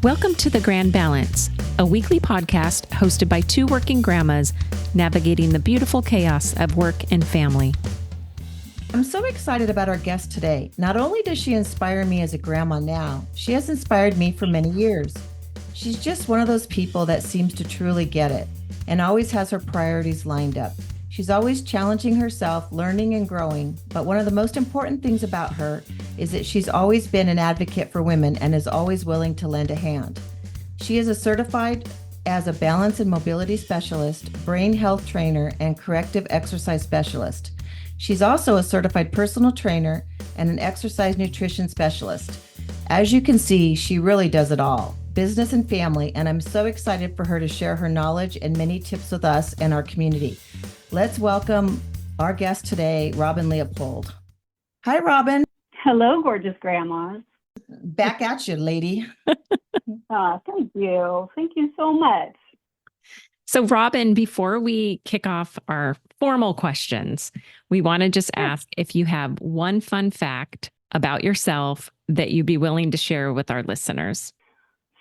Welcome to The Grand Balance, a weekly podcast hosted by two working grandmas navigating the beautiful chaos of work and family. I'm so excited about our guest today. Not only does she inspire me as a grandma now, she has inspired me for many years. She's just one of those people that seems to truly get it and always has her priorities lined up. She's always challenging herself, learning and growing, but one of the most important things about her is that she's always been an advocate for women and is always willing to lend a hand. She is certified as a balance and mobility specialist, brain health trainer, and corrective exercise specialist. She's also a certified personal trainer and an exercise nutrition specialist. As you can see, she really does it all, business and family, and I'm so excited for her to share her knowledge and many tips with us and our community. Let's welcome our guest today, Robbin Leopold. Hi, Robbin. Hello, gorgeous grandmas. Back at you, lady. Thank you. Thank you so much. So, Robbin, before we kick off our formal questions, we want to just ask if you have one fun fact about yourself that you'd be willing to share with our listeners.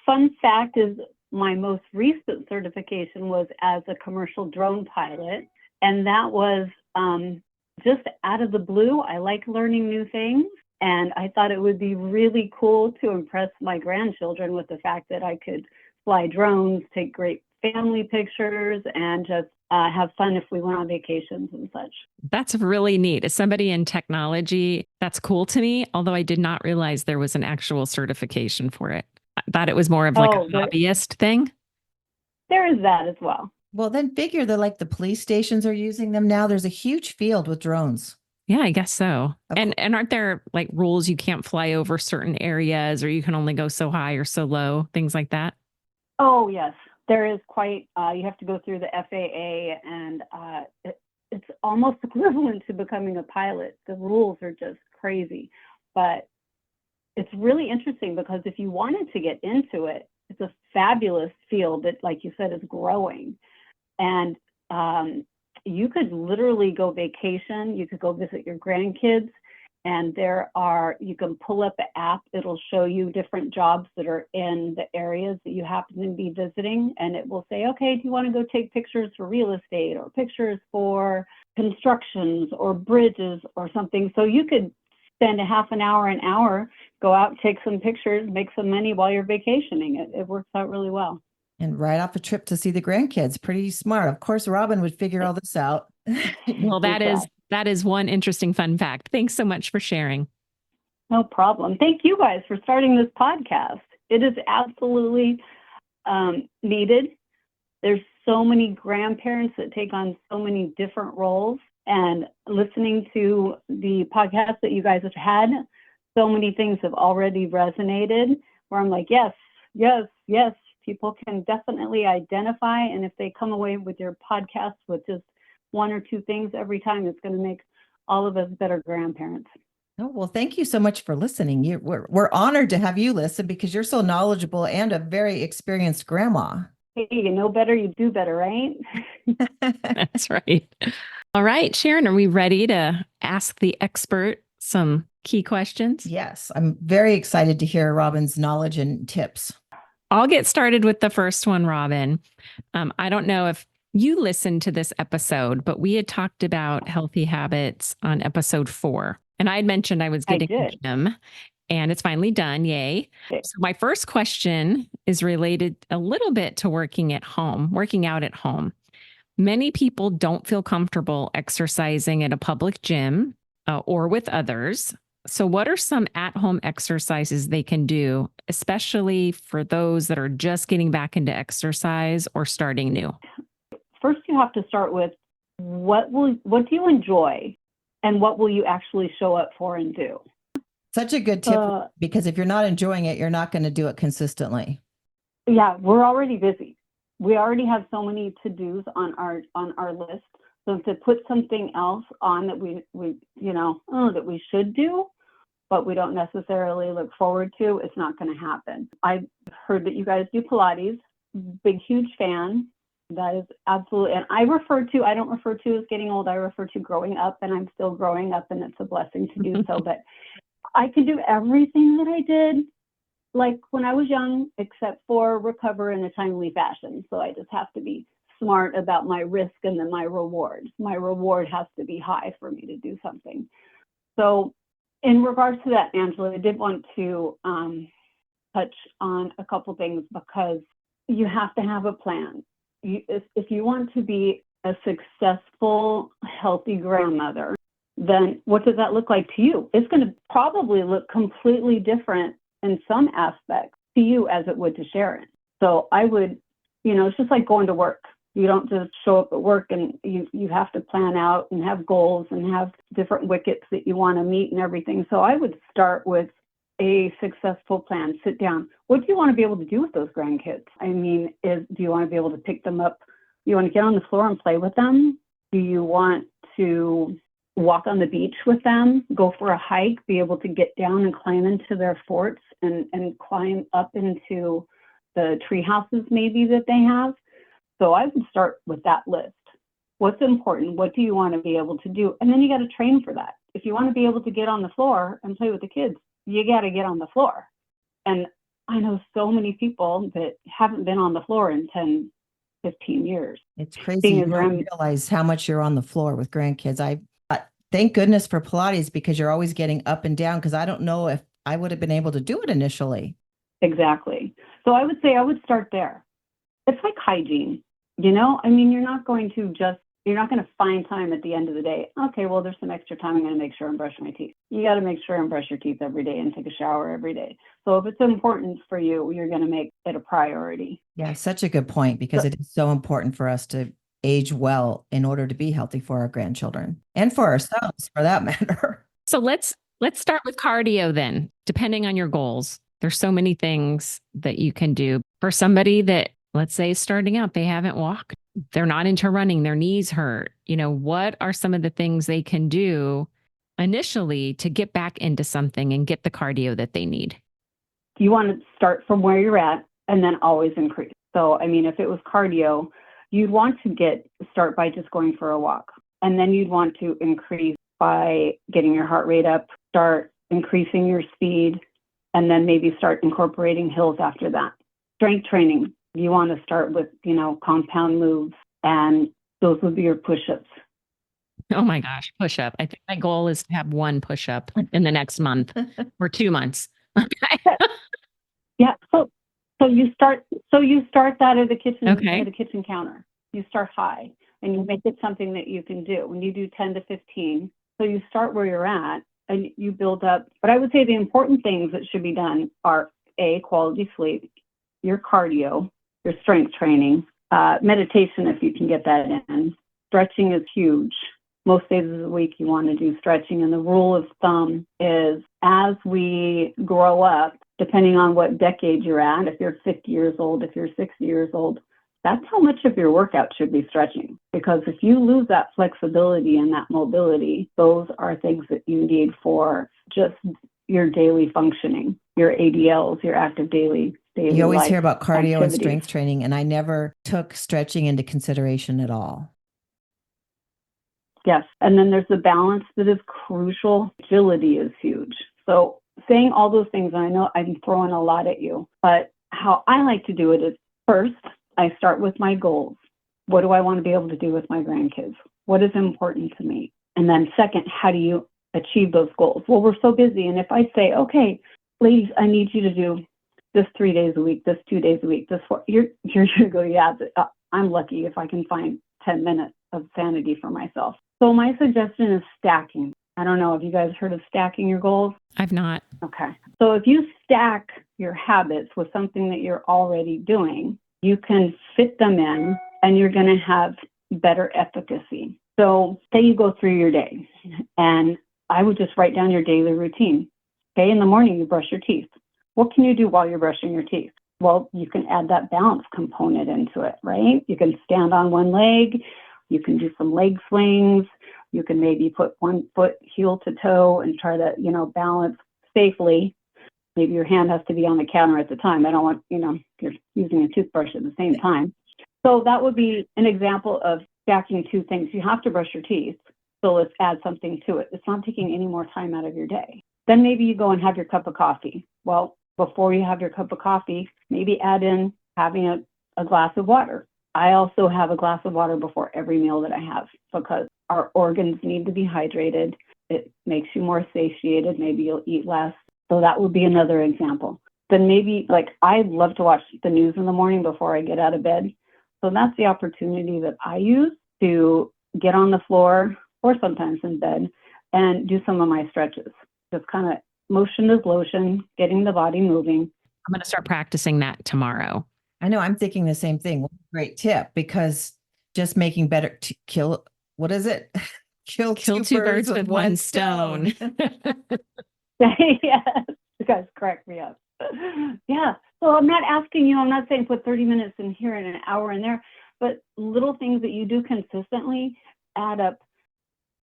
Fun fact is my most recent certification was as a commercial drone pilot. And that was just out of the blue. I like learning new things. And I thought it would be really cool to impress my grandchildren with the fact that I could fly drones, take great family pictures, and just have fun if we went on vacations and such. That's really neat. As somebody in technology, that's cool to me, although I did not realize there was an actual certification for it. I thought it was more of like a hobbyist thing. There is that as well. Well, then figure that like the police stations are using them now. There's a huge field with drones. Yeah, I guess so. And aren't there like rules you can't fly over certain areas or you can only go so high or so low, things like that? Oh, yes. There is quite, you have to go through the FAA and it's almost equivalent to becoming a pilot. The rules are just crazy. But it's really interesting because if you wanted to get into it, it's a fabulous field that, like you said, is growing. And you could literally go vacation. You could go visit your grandkids. And you can pull up an app. It'll show you different jobs that are in the areas that you happen to be visiting. And it will say, okay, do you want to go take pictures for real estate or pictures for constructions or bridges or something? So you could spend a half an hour, go out, take some pictures, make some money while you're vacationing. It works out really well. And right off a trip to see the grandkids. Pretty smart. Of course, Robbin would figure all this out. Well, that is one interesting fun fact. Thanks so much for sharing. No problem. Thank you guys for starting this podcast. It is absolutely needed. There's so many grandparents that take on so many different roles. And listening to the podcast that you guys have had, so many things have already resonated where I'm like, yes. People can definitely identify. And if they come away with your podcast with just one or two things every time, it's going to make all of us better grandparents. Oh, well, thank you so much for listening. We're honored to have you listen because you're so knowledgeable and a very experienced grandma. Hey, you know better, you do better, right? That's right. All right, Sharon, are we ready to ask the expert some key questions? Yes, I'm very excited to hear Robbin's knowledge and tips. I'll get started with the first one, Robbin. I don't know if you listened to this episode, but we had talked about healthy habits on episode 4. And I had mentioned I was getting a gym and it's finally done. Yay. So my first question is related a little bit to working out at home. Many people don't feel comfortable exercising at a public gym or with others. So what are some at-home exercises they can do, especially for those that are just getting back into exercise or starting new? First, you have to start with what do you enjoy and what will you actually show up for and do? Such a good tip because if you're not enjoying it, you're not going to do it consistently. Yeah, we're already busy. We already have so many to-dos on our list. So to put something else on that that we should do, but we don't necessarily look forward to, it's not going to happen. I've heard that you guys do Pilates. Big, huge fan. That is absolutely, and I don't refer to as getting old. I refer to growing up, and I'm still growing up, and it's a blessing to do so. But I can do everything that I did like when I was young, except for recover in a timely fashion. So I just have to be smart about my risk and then my reward. My reward has to be high for me to do something. So in regards to that, Angela, I did want to touch on a couple things, because you have to have a plan. If you want to be a successful, healthy grandmother, then what does that look like to you? It's going to probably look completely different in some aspects to you as it would to Sharon. So I would, it's just like going to work. You don't just show up at work, and you have to plan out and have goals and have different wickets that you want to meet and everything. So I would start with a successful plan. Sit down. What do you want to be able to do with those grandkids? I mean, do you want to be able to pick them up? You want to get on the floor and play with them? Do you want to walk on the beach with them, go for a hike, be able to get down and climb into their forts and climb up into the tree houses maybe that they have? So I would start with that list. What's important? What do you want to be able to do? And then you got to train for that. If you want to be able to get on the floor and play with the kids, you got to get on the floor. And I know so many people that haven't been on the floor in 10, 15 years. It's crazy. You don't realize how much you're on the floor with grandkids. Thank goodness for Pilates, because you're always getting up and down, because I don't know if I would have been able to do it initially. Exactly. So I would say I would start there. It's like hygiene, I mean, you're not going to find time at the end of the day. Okay, well, there's some extra time. I'm going to make sure I'm brushing my teeth. You got to make sure and brush your teeth every day and take a shower every day. So if it's important for you, you're going to make it a priority. Yeah, such a good point, because it is so important for us to age well in order to be healthy for our grandchildren and for ourselves, for that matter. So let's start with cardio then. Depending on your goals, there's so many things that you can do. For somebody that, let's say, is starting out, they haven't walked, they're not into running, their knees hurt. What are some of the things they can do initially to get back into something and get the cardio that they need? You want to start from where you're at and then always increase. So, I mean, if it was cardio, you'd want to start by just going for a walk. And then you'd want to increase by getting your heart rate up, start increasing your speed, and then maybe start incorporating hills after that. Strength training, you want to start with, compound moves, and those would be your push-ups. Oh my gosh, push-up. I think my goal is to have one push-up in the next month or 2 months. Okay. Yeah. So you start that at the kitchen, okay. at the kitchen counter. You start high and you make it something that you can do. When you do 10 to 15, so you start where you're at and you build up. But I would say the important things that should be done are quality sleep, your cardio, your strength training, meditation if you can get that in. Stretching is huge. Most days of the week you want to do stretching. And the rule of thumb is, as we grow up, depending on what decade you're at, if you're 50 years old, if you're 60 years old, that's how much of your workout should be stretching. Because if you lose that flexibility and that mobility, those are things that you need for just your daily functioning, your ADLs, your active daily You always life hear about cardio activities. and strength training, and I never took stretching into consideration at all. Yes. And then there's the balance that is crucial. Agility is huge. So saying all those things, and I know I'm throwing a lot at you, but how I like to do it is, first, I start with my goals. What do I want to be able to do with my grandkids? What is important to me? And then second, how do you achieve those goals? Well, we're so busy. And if I say, okay, ladies, I need you to do this 3 days a week, this 2 days a week, this 4, you're going to go, yeah, I'm lucky if I can find 10 minutes of sanity for myself. So my suggestion is stacking. I don't know. Have you guys heard of stacking your goals? I've not. Okay. So if you stack your habits with something that you're already doing, you can fit them in and you're going to have better efficacy. So say you go through your day, and I would just write down your daily routine. Okay, in the morning you brush your teeth. What can you do while you're brushing your teeth? Well, you can add that balance component into it, right? You can stand on one leg. You can do some leg swings. You can maybe put one foot heel to toe and try to, balance safely. Maybe your hand has to be on the counter at the time. I don't want, you're using a toothbrush at the same time. So that would be an example of stacking two things. You have to brush your teeth. So let's add something to it. It's not taking any more time out of your day. Then maybe you go and have your cup of coffee. Well, before you have your cup of coffee, maybe add in having a glass of water. I also have a glass of water before every meal that I have because our organs need to be hydrated. It makes you more satiated. Maybe you'll eat less. So that would be another example. Then maybe, like, I love to watch the news in the morning before I get out of bed. So that's the opportunity that I use to get on the floor or sometimes in bed and do some of my stretches. Just kind of motion is lotion, getting the body moving. I'm going to start practicing that tomorrow. I know I'm thinking the same thing. Great tip, because just making better kill, what is it? Kill two birds with one stone. Yes, you guys crack me up. Yeah. So I'm not asking you, I'm not saying put 30 minutes in here and an hour in there, but little things that you do consistently add up.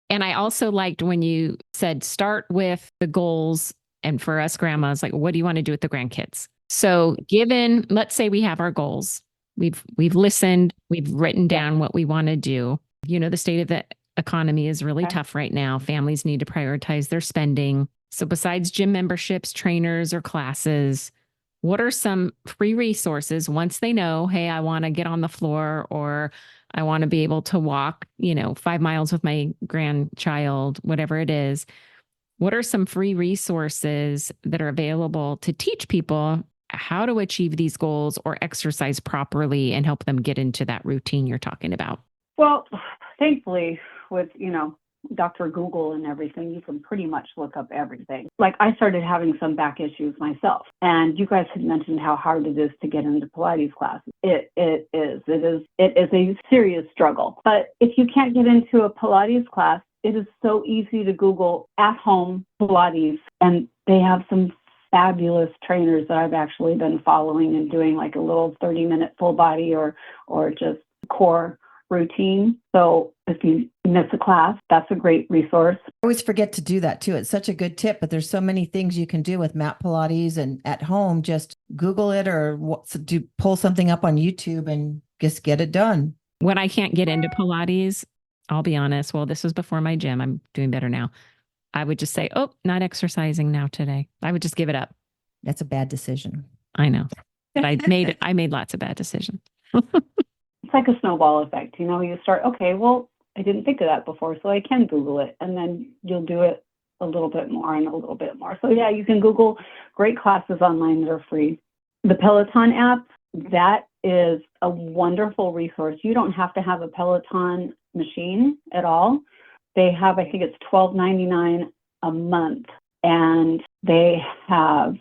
And I also liked when you said start with the goals. And for us grandmas, like, what do you want to do with the grandkids? So given, let's say we have our goals, we've listened, we've written down what we want to do. You know, the state of the economy is really tough right now. Families need to prioritize their spending. So besides gym memberships, trainers, or classes, what are some free resources once they know, hey, I want to get on the floor, or I want to be able to walk, 5 miles with my grandchild, whatever it is. What are some free resources that are available to teach people how to achieve these goals or exercise properly and help them get into that routine you're talking about? Well, thankfully, with, Dr. Google and everything, you can pretty much look up everything. Like, I started having some back issues myself, and you guys had mentioned how hard it is to get into Pilates classes. It is a serious struggle. But if you can't get into a Pilates class, it is so easy to Google at-home Pilates, and they have some fabulous trainers that I've actually been following and doing like a little 30-minute full body or just core routine. So if you miss a class, that's a great resource. I always forget to do that too. It's such a good tip, but there's so many things you can do with mat Pilates, and at home, just Google it or pull something up on YouTube and just get it done. When I can't get into Pilates, I'll be honest. Well, this was before my gym. I'm doing better now. I would just say, oh, not exercising now today. I would just give it up. That's a bad decision. I know. But I made lots of bad decisions. It's like a snowball effect. You start, okay, well, I didn't think of that before, so I can Google it. And then you'll do it a little bit more and a little bit more. So yeah, you can Google great classes online that are free. The Peloton app, that is a wonderful resource. You don't have to have a Peloton machine at all. They have, I think it's $12.99 a month, and they have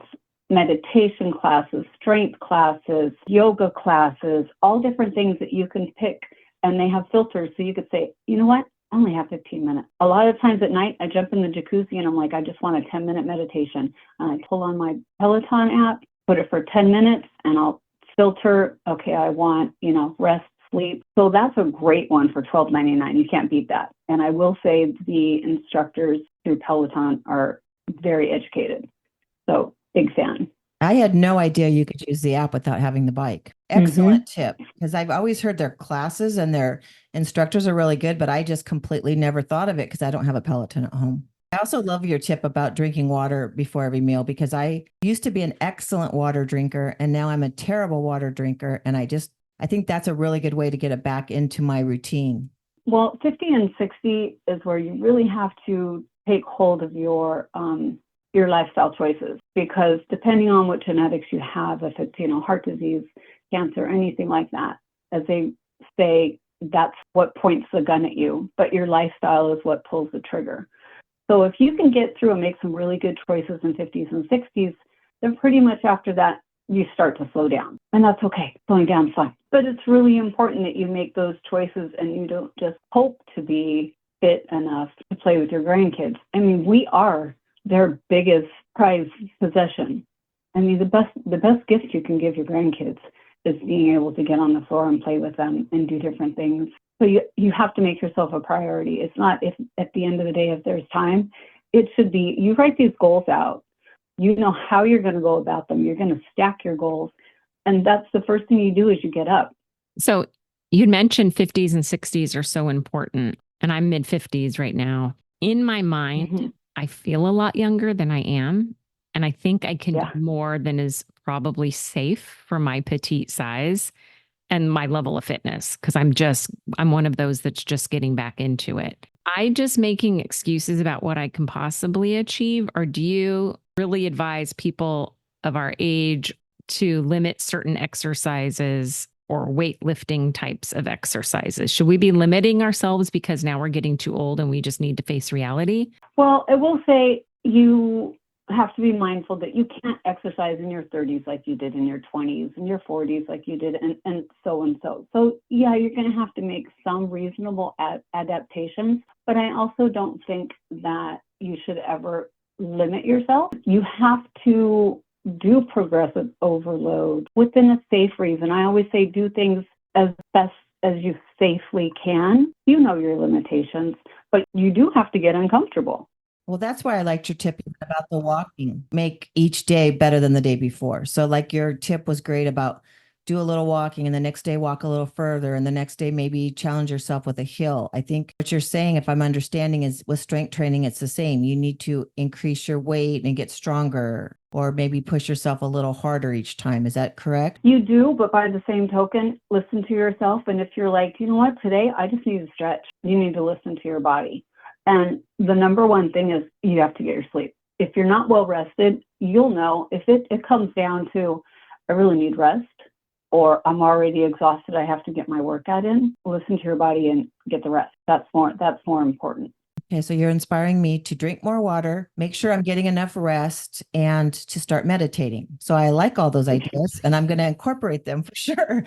meditation classes, strength classes, yoga classes, all different things that you can pick, and they have filters. So you could say, you know what? I only have 15 minutes. A lot of times at night, I jump in the jacuzzi and I'm like, I just want a 10-minute meditation. And I pull on my Peloton app, put it for 10 minutes, and I'll filter, okay, I want, rest, sleep. So that's a great one for $12.99. You can't beat that. And I will say the instructors through Peloton are very educated. So big fan. I had no idea you could use the app without having the bike. Excellent tip, because I've always heard their classes and their instructors are really good, but I just completely never thought of it because I don't have a Peloton at home. I also love your tip about drinking water before every meal, because I used to be an excellent water drinker and now I'm a terrible water drinker. And I think that's a really good way to get it back into my routine. Well, 50 and 60 is where you really have to take hold of your lifestyle choices, because depending on what genetics you have, if it's, heart disease, cancer, anything like that, as they say, that's what points the gun at you, but your lifestyle is what pulls the trigger. So if you can get through and make some really good choices in 50s and 60s, then pretty much after that, you start to slow down. And that's okay. Slowing down is fine. But it's really important that you make those choices and you don't just hope to be fit enough to play with your grandkids. I mean, we are their biggest prized possession. I mean, the best gift you can give your grandkids is being able to get on the floor and play with them and do different things. So you have to make yourself a priority. It's not if at the end of the day, if there's time, it should be, you write these goals out. You know how you're going to go about them. You're going to stack your goals. And that's the first thing you do is you get up. So you mentioned 50s and 60s are so important. And I'm mid 50s right now. In my mind, I feel a lot younger than I am. And I think I can Yeah. do more than is probably safe for my petite size and my level of fitness, because I'm one of those that's just getting back into it. I just making excuses about what I can possibly achieve, or do you really advise people of our age to limit certain exercises or weightlifting types of exercises? Should we be limiting ourselves because now we're getting too old and we just need to face reality? Well, I will say you have to be mindful that you can't exercise in your 30s like you did in your 20s and your 40s like you did, and so and so. So yeah, you're going to have to make some reasonable adaptations, but I also don't think that you should ever limit yourself. You have to do progressive overload within a safe reason. I always say do things as best as you safely can. You know your limitations, but you do have to get uncomfortable. Well, that's why I liked your tip about the walking. Make each day better than the day before. So like your tip was great about do a little walking and the next day walk a little further and the next day maybe challenge yourself with a hill. I think what you're saying, if I'm understanding, is with strength training, it's the same. You need to increase your weight and get stronger, or maybe push yourself a little harder each time. Is that correct? You do, but by the same token, listen to yourself. And if you're like, you know what, today I just need to stretch, you need to listen to your body. And the number one thing is you have to get your sleep. If you're not well rested, you'll know. If it comes down to, I really need rest, or I'm already exhausted, I have to get my workout in, listen to your body and get the rest. That's more important. Okay, so you're inspiring me to drink more water, make sure I'm getting enough rest, and to start meditating. So I like all those ideas, and I'm going to incorporate them for sure.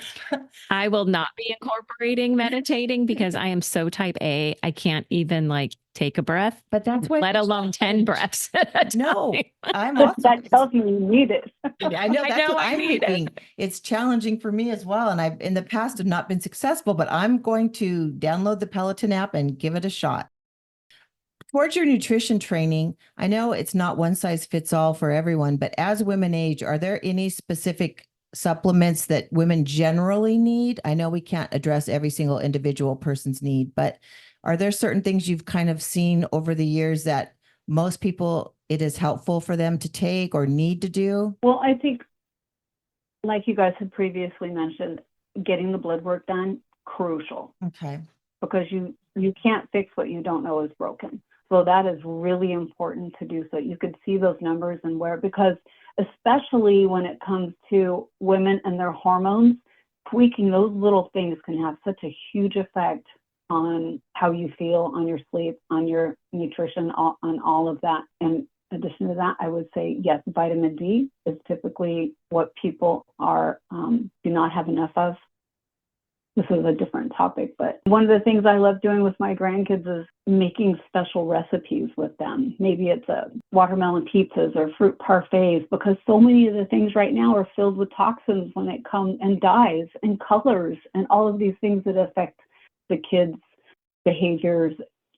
I will not be incorporating meditating because I am so type A. I can't even like take a breath, But that's what, let alone 10 breaths at a no, time. I'm also, That tells you you need it. I know I that's know what I I'm need it. doing. It's challenging for me as well. And I've in the past have not been successful, but I'm going to download the Peloton app and give it a shot. Towards your nutrition training, I know it's not one size fits all for everyone, but as women age, are there any specific supplements that women generally need? I know we can't address every single individual person's need, but are there certain things you've kind of seen over the years that most people, it is helpful for them to take or need to do? Well, I think, like you guys had previously mentioned, getting the blood work done, crucial, Okay. because you can't fix what you don't know is broken. So that is really important to do, so you could see those numbers and where, because especially when it comes to women and their hormones, tweaking those little things can have such a huge effect on how you feel, on your sleep, on your nutrition, on all of that. And in addition to that, I would say, yes, vitamin D is typically what people do not have enough of. This is a different topic, but one of the things I love doing with my grandkids is making special recipes with them. Maybe it's a watermelon pizzas or fruit parfaits, because so many of the things right now are filled with toxins when it comes, and dyes and colors and all of these things that affect the kids' behaviors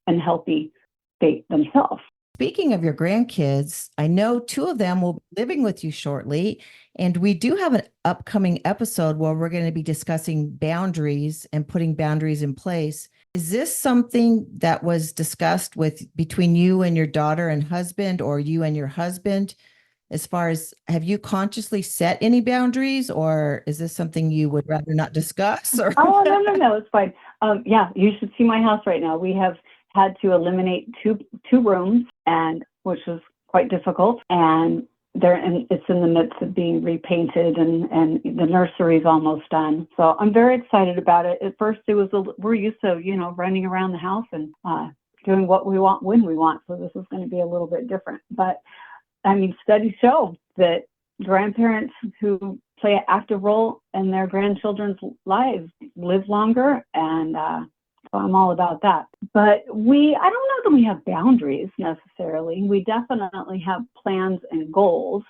and healthy state themselves. Speaking of your grandkids, I know two of them will be living with you shortly. And we do have an upcoming episode where we're going to be discussing boundaries and putting boundaries in place. Is this something that was discussed between you and your daughter and husband, or you and your husband? As far as, have you consciously set any boundaries, or is this something you would rather not discuss? Or Oh, no, it's fine. Yeah, you should see my house right now. We have had to eliminate two rooms, and which was quite difficult. And it's in the midst of being repainted, and the nursery's almost done. So I'm very excited about it. At first, we're used to running around the house and doing what we want when we want. So this is going to be a little bit different. But I mean, studies show that grandparents who play an active role in their grandchildren's lives live longer, and so I'm all about that. But I don't know that we have boundaries necessarily. We definitely have plans and goals.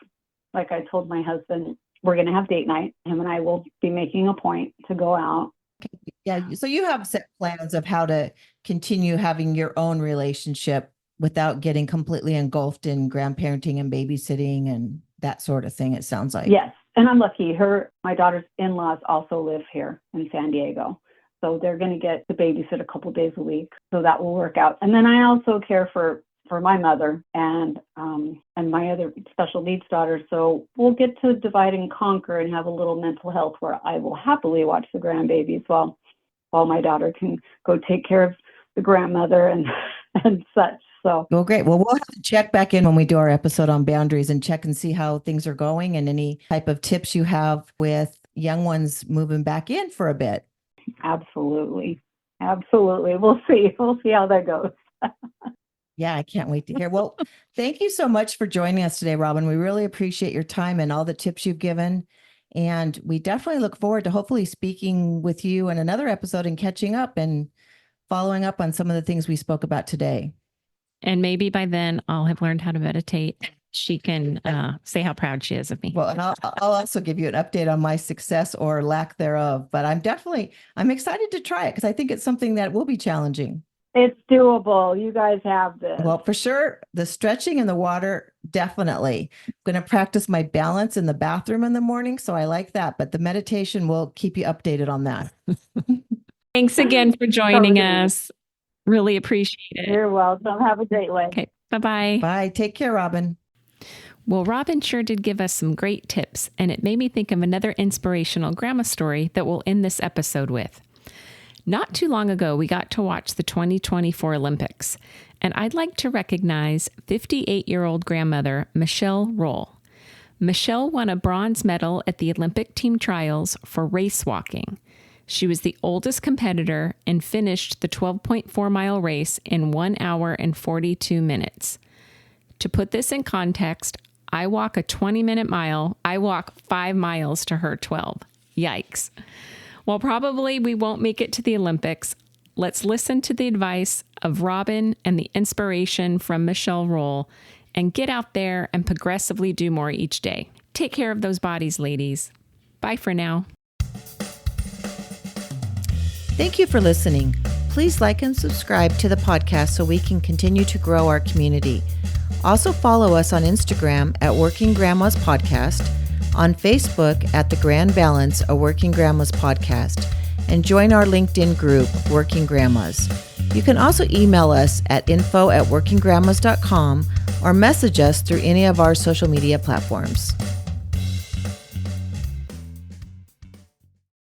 Like I told my husband, we're going to have date night. Him and I will be making a point to go out. yeah, so you have set plans of how to continue having your own relationship without getting completely engulfed in grandparenting and babysitting and that sort of thing, it sounds like. Yes, and I'm lucky. My daughter's in-laws also live here in San Diego. So they're going to get to babysit a couple days a week. So that will work out. And then I also care for for my mother and my other special needs daughter. So we'll get to divide and conquer and have a little mental health where I will happily watch the grandbabies while my daughter can go take care of the grandmother and such. So, well, great. Well, we'll have to check back in when we do our episode on boundaries and check and see how things are going and any type of tips you have with young ones moving back in for a bit. Absolutely. We'll see how that goes. Yeah, I can't wait to hear. Well, thank you so much for joining us today, Robbin. We really appreciate your time and all the tips you've given. And we definitely look forward to hopefully speaking with you in another episode and catching up and following up on some of the things we spoke about today. And maybe by then I'll have learned how to meditate. She can say how proud she is of me. Well, and I'll also give you an update on my success or lack thereof. But I'm excited to try it because I think it's something that will be challenging. It's doable. You guys have this. Well, for sure. The stretching in the water, definitely. I'm going to practice my balance in the bathroom in the morning. So I like that. But the meditation will keep you updated on that. Thanks again for joining us. Really appreciate it. You're welcome. Have a great one. Okay. Bye-bye. Bye. Take care, Robbin. Well, Robbin sure did give us some great tips, and it made me think of another inspirational grandma story that we'll end this episode with. Not too long ago, we got to watch the 2024 Olympics, and I'd like to recognize 58-year-old grandmother Michelle Roll. Michelle won a bronze medal at the Olympic team trials for race walking. She was the oldest competitor and finished the 12.4-mile race in 1 hour and 42 minutes. To put this in context, I walk a 20-minute mile. I walk 5 miles to her 12. Yikes. While probably we won't make it to the Olympics, let's listen to the advice of Robbin and the inspiration from Michelle Roll and get out there and progressively do more each day. Take care of those bodies, ladies. Bye for now. Thank you for listening. Please like and subscribe to the podcast so we can continue to grow our community. Also follow us on Instagram at Working Grandmas Podcast, on Facebook at The Grand Balance, a Working Grandmas Podcast, and join our LinkedIn group, Working Grandmas. You can also email us at info@workinggrandmas.com or message us through any of our social media platforms.